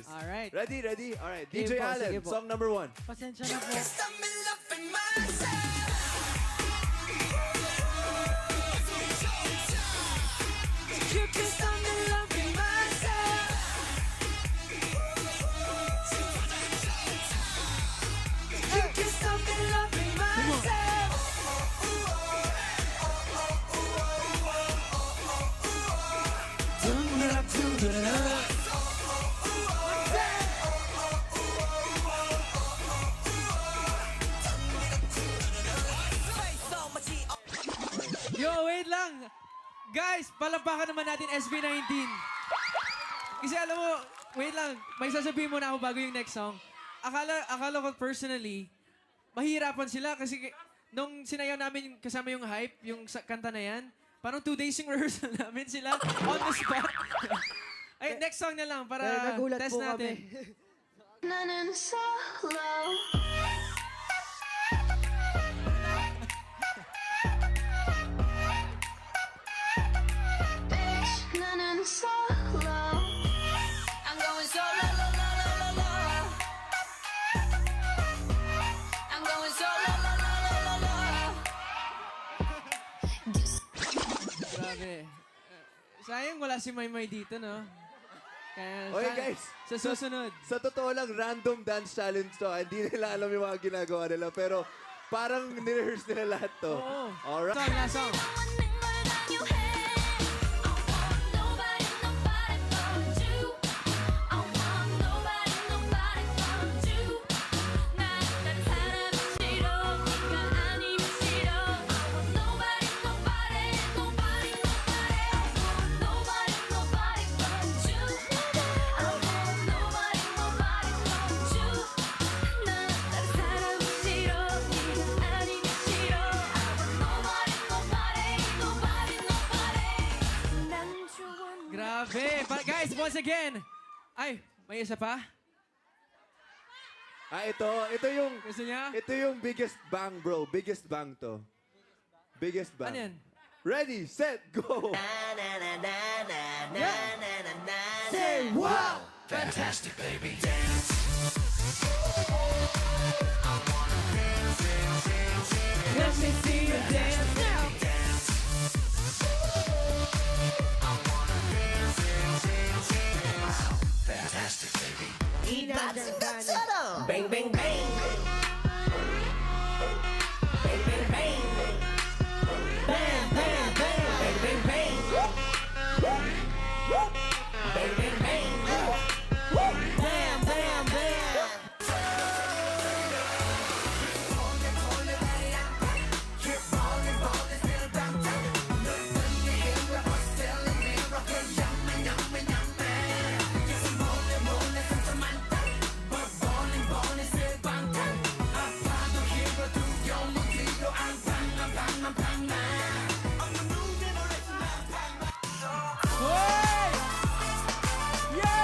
Alright. Ready, ready? Alright. Game DJ po, Allen, sige po. song number 1. Pasensya na po. Yo, wait lang. Guys, palampakan naman natin SB19. Kasi alam mo, wait lang, may sasabihin muna ako bago yung next song. Akala ko personally, mahirapan sila kasi nung sinayaw namin kasama yung hype, yung kanta na yan, parang 2 days yung rehearsal namin sila on the spot. Ay, next song na lang para nagulat test po natin. 나는 solo. Bitch, 나는 solo. I'm going solo, la, la, la, la, la. I'm going solo, la, la, la, la, la. Grabe. Sayang wala si Maymay dito, no? Kaya, Okay, guys. Sa susunod. Sa totoo lang, random dance challenge to. Hindi nila alam yung mga ginagawa nila. Pero parang nirehearse nila lahat to. Oo. Alright. Song, last song. Grabe. But guys, once again. Ay, may isa pa? Ito yung... Gusto niya? Ito yung biggest bang, bro. Biggest bang to. Biggest bang. Ano yan? Ready, set, go! Say wow! Fantastic, baby. Let me see you dance now. Fantastic, baby. Bang, bang, bang. Bang, bang, bang. Bam, bam, bam. Bang, bang, bang. Bang, bang, bang. Bam, bam, bam. Hoy! Yo!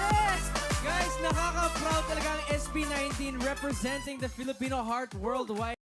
Yes! Guys, nakaka-proud talaga ang SB19 representing the Filipino heart worldwide.